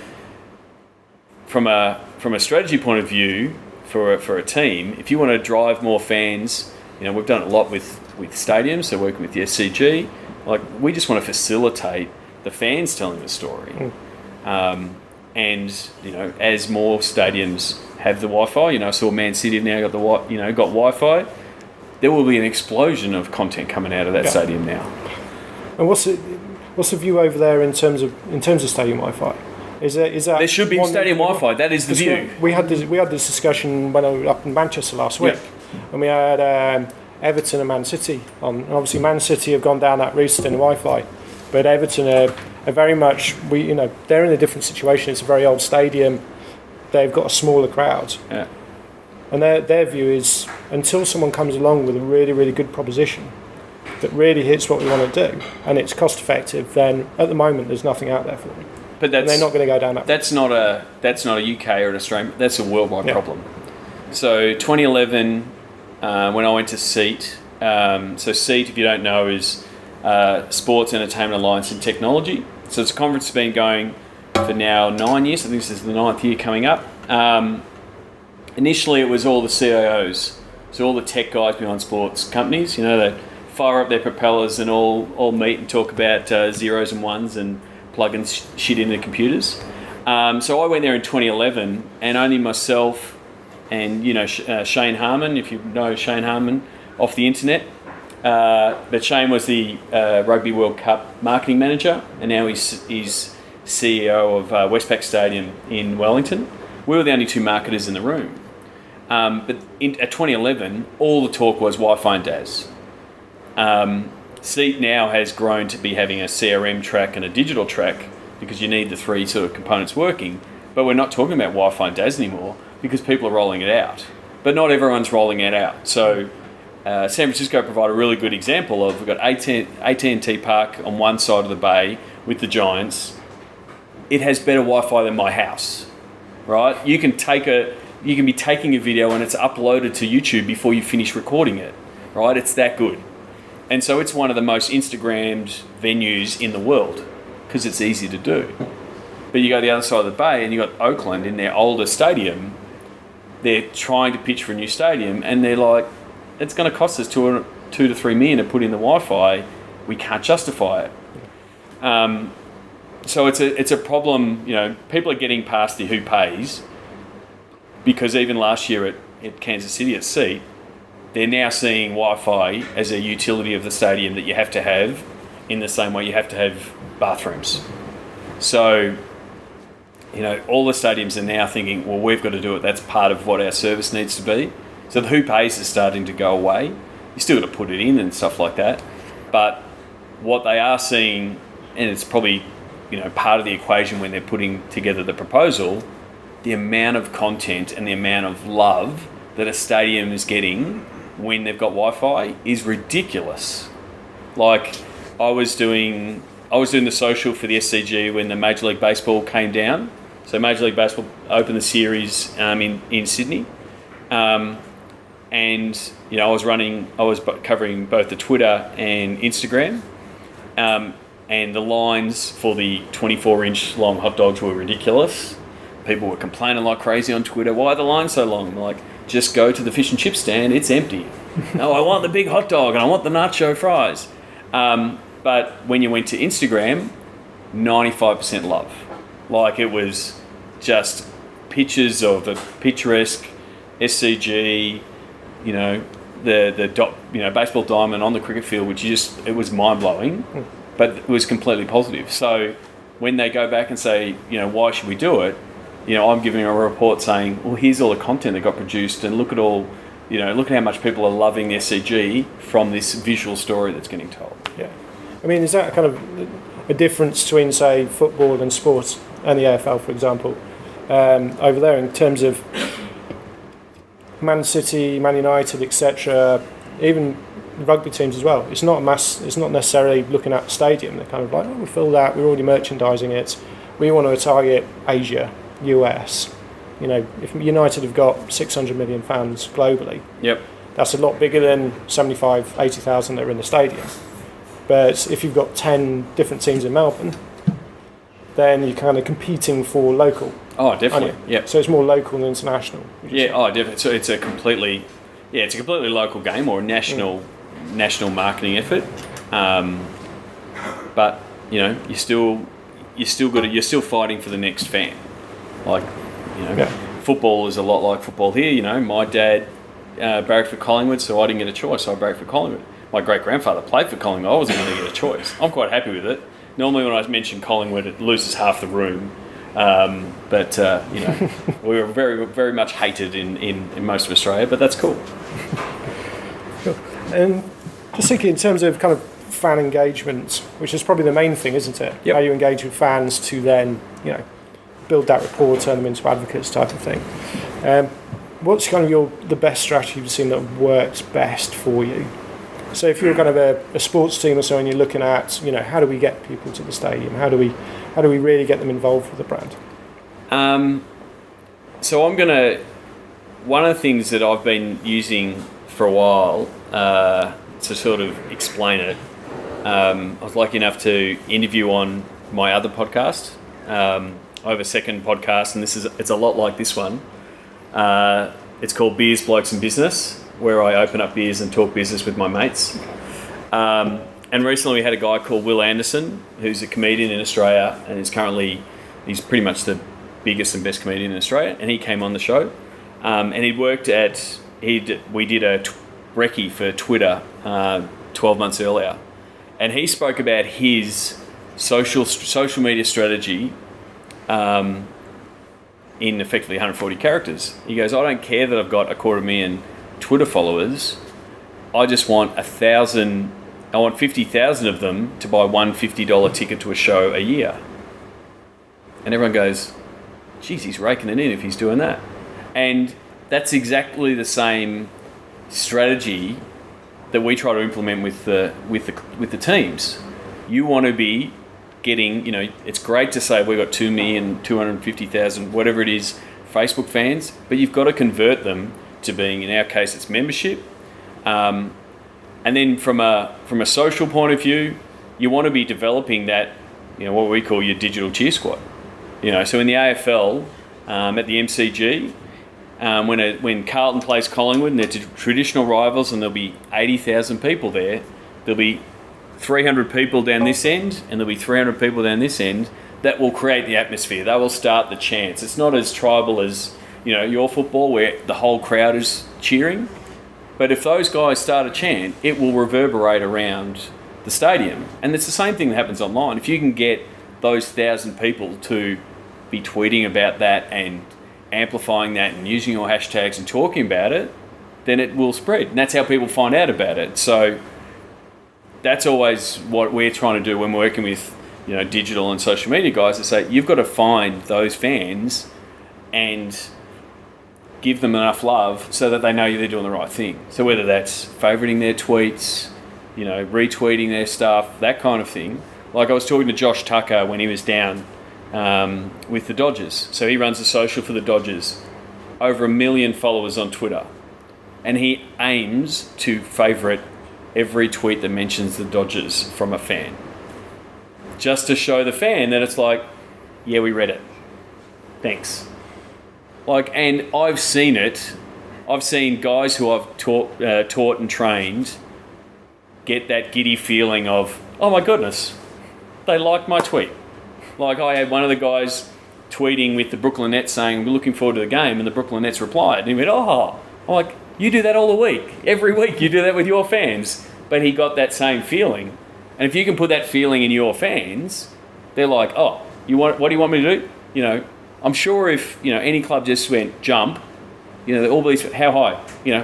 from a strategy point of view, for a team, if you want to drive more fans, we've done it a lot with stadiums, so working with the SCG, like, we just want to facilitate the fans telling the story. And as more stadiums have the Wi-Fi, I saw Man City have now got Wi-Fi. There will be an explosion of content coming out of that stadium now.
And what's the view over there in terms of stadium Wi-Fi? Is that
there should be stadium Wi-Fi? That is the view.
We had this discussion when I was up in Manchester last week, and we had Everton and Man City on. And obviously, Man City have gone down that route in Wi-Fi, but Everton are very much they're in a different situation. It's a very old stadium. They've got a smaller crowd.
Yeah.
And their view is, until someone comes along with a really, really good proposition that really hits what we want to do and it's cost effective, then at the moment there's nothing out there for them.
But
they're not going to go down that.
That's not a UK or an Australian. That's a worldwide problem. So 2011, when I went to SEAT. So SEAT, if you don't know, is Sports Entertainment Alliance and Technology. So it's a conference that's been going for now 9 years. I think this is the 9th year coming up. Initially, it was all the CIOs, so all the tech guys behind sports companies. They fire up their propellers and all meet and talk about zeros and ones and plugging shit into computers. So I went there in 2011, and only myself and Shane Harmon, if you know Shane Harmon off the internet. But Shane was the Rugby World Cup marketing manager, and now he's CEO of Westpac Stadium in Wellington. We were the only two marketers in the room. But at 2011, all the talk was Wi-Fi and DAS. SEAT now has grown to be having a CRM track and a digital track, because you need the three sort of components working. But we're not talking about Wi-Fi and DAS anymore because people are rolling it out. But not everyone's rolling it out. So San Francisco provide a really good example of, we've got AT&T Park on one side of the bay with the Giants, it has better Wi-Fi than my house, right? You can be taking a video and it's uploaded to YouTube before you finish recording it, right? It's that good. And so it's one of the most Instagrammed venues in the world because it's easy to do. But you go the other side of the bay and you got Oakland in their older stadium. They're trying to pitch for a new stadium and they're like, it's going to cost us $2 to $3 million to put in the Wi-Fi. We can't justify it. So it's a problem. You know, people are getting past the who pays, because even last year at Kansas City at Seat, they're now seeing Wi-Fi as a utility of the stadium that you have to have in the same way you have to have bathrooms. So, you know, all the stadiums are now thinking, well, we've got to do it. That's part of what our service needs to be. So the who pays is starting to go away. You still got to put it in and stuff like that. But what they are seeing, and it's probably, you know, part of the equation when they're putting together the proposal, the amount of content and the amount of love that a stadium is getting when they've got Wi-Fi is ridiculous. Like, I was doing the social for the SCG when the Major League Baseball came down. So Major League Baseball opened the series in Sydney. And, you know, I was covering both the Twitter and Instagram. And the lines for the 24-inch long hot dogs were ridiculous. People were complaining like crazy on Twitter. Why are the lines so long? I'm like, just go to the fish and chip stand. It's empty. No, I want the big hot dog and I want the nacho fries. But when you went to Instagram, 95% love. Like, it was just pictures of the picturesque SCG, you know, the baseball diamond on the cricket field, which it was mind blowing, but it was completely positive. So when they go back and say, you know, why should we do it? You know, I'm giving a report saying, well, here's all the content that got produced, and look at how much people are loving SCG from this visual story that's getting told.
Yeah. I mean, is that kind of a difference between, say, football and sports and the AFL, for example, over there in terms of Man City, Man United, etc., even rugby teams as well? It's not necessarily looking at the stadium. They're kind of like, oh, we filled out, we're already merchandising it. We want to target Asia, US. You know, if United have got 600 million fans globally,
yep,
that's a lot bigger than 75, 80,000 that are in the stadium. But if you've got 10 different teams in Melbourne, then you're kind of competing for local.
Oh, definitely. Yeah.
So it's more local than international.
Yeah. Oh, definitely. So it's a completely local game or a national marketing effort. But you know, you're still fighting for the next fan. Like, you know, football is a lot like football here. You know, my dad barracked for Collingwood, so I didn't get a choice. So I barracked for Collingwood. My great-grandfather played for Collingwood. I wasn't going to get a choice. I'm quite happy with it. Normally when I mention Collingwood, it loses half the room. But you know, we were very, very much hated in most of Australia, but that's cool.
Cool. And just thinking in terms of kind of fan engagement, which is probably the main thing, isn't it?
Yep.
How you engage with fans to then, you know, build that rapport, turn them into advocates type of thing. What's kind of the best strategy you've seen that works best for you? So if you're kind of a sports team or so and you're looking at, you know, how do we get people to the stadium? How do we really get them involved with the brand?
So one of the things that I've been using for a while to sort of explain it, I was lucky enough to interview on my other podcast. I have a second podcast, and it's a lot like this one. It's called Beers, Blokes and Business, where I open up beers and talk business with my mates. And recently we had a guy called Will Anderson, who's a comedian in Australia, and he's pretty much the biggest and best comedian in Australia, and he came on the show. And we did a recce for Twitter 12 months earlier, and he spoke about his social media strategy in effectively 140 characters. He goes, I don't care that I've got 250,000 Twitter followers. I just want 1,000. I want 50,000 of them to buy one $50 ticket to a show a year. And everyone goes, geez, he's raking it in if he's doing that. And that's exactly the same strategy that we try to implement with the teams. You want to be getting, it's great to say we've got 2,250,000, whatever it is, Facebook fans, but you've got to convert them to being, in our case, it's membership. And then from a social point of view, you want to be developing that, what we call your digital cheer squad. So in the AFL, at the MCG, when Carlton plays Collingwood and they're traditional rivals and there'll be 80,000 people there, there'll be 300 people down this end and there'll be 300 people down this end. That will create the atmosphere. That will start the chants. It's not as tribal as, your football where the whole crowd is cheering. But if those guys start a chant, it will reverberate around the stadium. And it's the same thing that happens online. If you can get those 1,000 people to be tweeting about that and amplifying that and using your hashtags and talking about it, then it will spread. And that's how people find out about it. So that's always what we're trying to do when we're working with digital and social media guys, to say you've got to find those fans and give them enough love so that they know they're doing the right thing. So whether that's favoriting their tweets, retweeting their stuff, that kind of thing. Like I was talking to Josh Tucker when he was down with the Dodgers. So he runs the social for the Dodgers. Over 1 million followers on Twitter. And he aims to favourite every tweet that mentions the Dodgers from a fan. Just to show the fan that it's like, yeah, we read it. Thanks. And I've seen it. I've seen guys who I've taught and trained get that giddy feeling of, oh my goodness, they liked my tweet. I had one of the guys tweeting with the Brooklyn Nets saying, we're looking forward to the game, and the Brooklyn Nets replied. And he went, oh. I'm like, you do that all the week. Every week you do that with your fans. But he got that same feeling. And if you can put that feeling in your fans, they're like, oh, what do you want me to do? I'm sure if, any club just went, jump, all these, how high?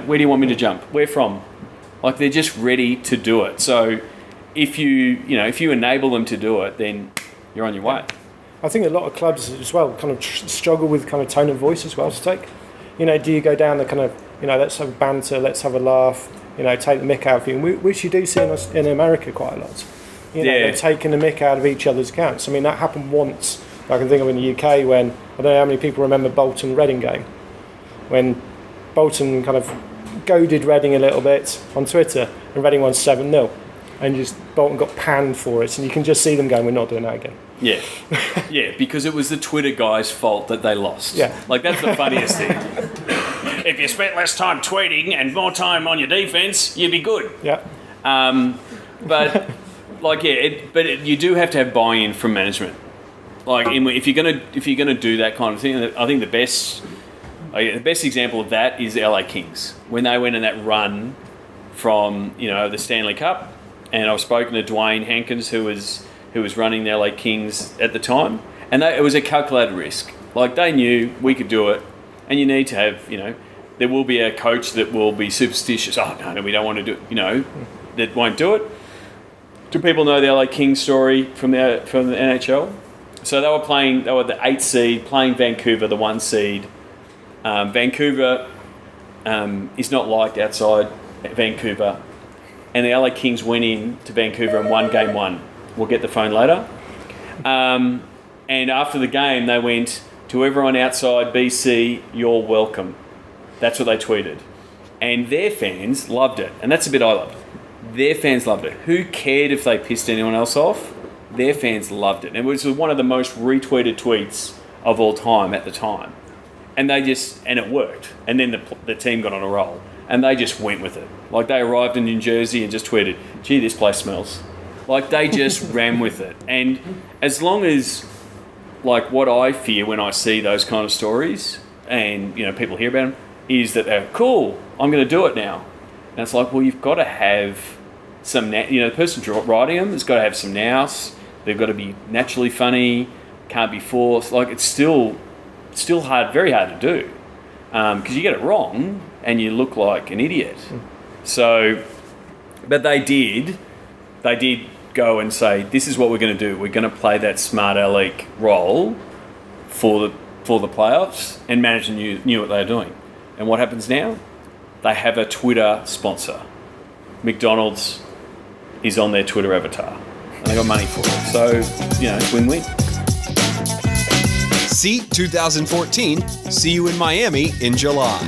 Where do you want me to jump? Where from? They're just ready to do it. So if you enable them to do it, then you're on your way.
I think a lot of clubs as well kind of struggle with kind of tone of voice as well to take. Do you go down the kind of, let's have a banter, let's have a laugh, take the mick out of you, which you do see in America quite a lot. They're taking the mick out of each other's accounts. I mean, that happened once, I can think of in the UK, when, I don't know how many people remember Bolton-Reading game, when Bolton kind of goaded Reading a little bit on Twitter, and Reading won 7-0, and just Bolton got panned for it, and you can just see them going, we're not doing that again.
Yeah, yeah, because it was the Twitter guy's fault that they lost.
Yeah.
That's the funniest thing. If you spent less time tweeting and more time on your defence, you'd be good.
Yeah.
But you do have to have buy-in from management. If you're gonna do that kind of thing, I think the best example of that is the LA Kings when they went in that run from the Stanley Cup, and I've spoken to Dwayne Hankins who was running the LA Kings at the time, and it was a calculated risk. They knew we could do it, and you need to have there will be a coach that will be superstitious. Oh no, we don't want to do it. That won't do it. Do people know the LA Kings story from the NHL? So they were the 8th seed playing Vancouver, the 1 seed. Vancouver is not liked outside Vancouver, and the LA Kings went in to Vancouver and won game 1. We'll get the phone later. And after the game, they went, to everyone outside BC, you're welcome. That's what they tweeted. And their fans loved it. And that's the bit I love. Their fans loved it. Who cared if they pissed anyone else off? Their fans loved it. And it was one of the most retweeted tweets of all time at the time. And it worked. And then the team got on a roll. And they just went with it. They arrived in New Jersey and just tweeted, gee, this place smells. They just ran with it. And as long as, what I fear when I see those kind of stories and, people hear about them, is that they're, cool, I'm going to do it now. And it's well, you've got to have some, the person writing them has got to have some nous. They've got to be naturally funny, can't be forced. It's still hard, very hard to do. Because you get it wrong and you look like an idiot. So, but they did go and say, this is what we're going to do. We're going to play that smart aleck role for the playoffs, and management knew what they were doing. And what happens now? They have a Twitter sponsor. McDonald's is on their Twitter avatar. and I got money for it. So, win-win.
Seat 2014. See you in Miami in July.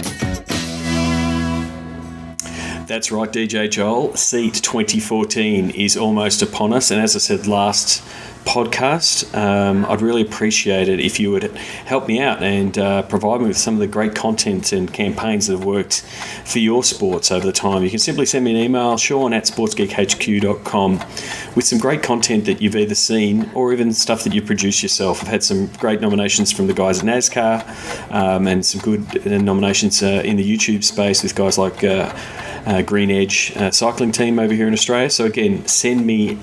That's right, DJ Joel. Seat 2014 is almost upon us. And as I said last podcast, I'd really appreciate it if you would help me out and provide me with some of the great content and campaigns that have worked for your sports over the time. You can simply send me an email, sean@sportsgeekhq.com, with some great content that you've either seen or even stuff that you've produced yourself. I've had some great nominations from the guys at NASCAR and some good nominations in the YouTube space with guys like Green Edge cycling team over here in Australia. So again, send me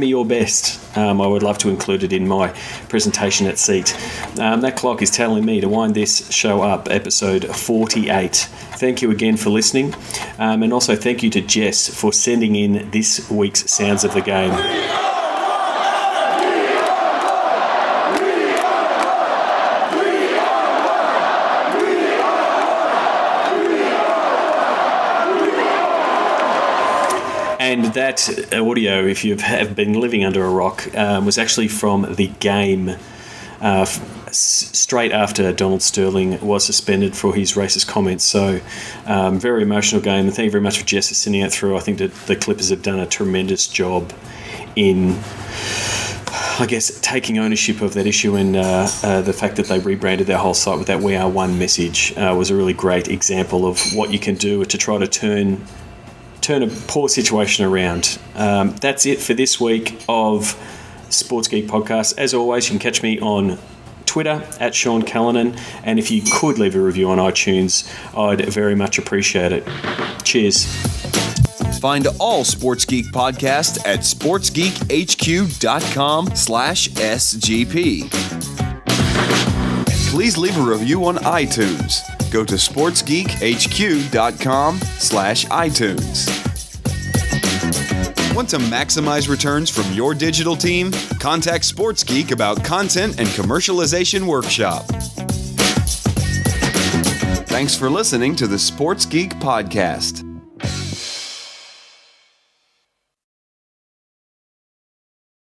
your best. I would love to include it in my presentation at Seat. That clock is telling me to wind this show up, episode 48. Thank you again for listening, and also thank you to Jess for sending in this week's Sounds of the Game. And that audio, if you have been living under a rock, was actually from the game straight after Donald Sterling was suspended for his racist comments. So, very emotional game. And thank you very much for Jess for sending it through. I think that the Clippers have done a tremendous job in, I guess, taking ownership of that issue, and the fact that they rebranded their whole site with that "We Are One" message was a really great example of what you can do to try to turn a poor situation around. That's it for this week of Sports Geek Podcast. As always, you can catch me on Twitter at Sean Callanan, and if you could leave a review on iTunes, I'd very much appreciate it. Cheers.
Find all Sports Geek podcasts at sportsgeekhq.com/SGP. Please leave a review on iTunes. Go to sportsgeekhq.com/iTunes. Want to maximize returns from your digital team? Contact Sports Geek about content and commercialization workshop. Thanks for listening to the Sports Geek Podcast.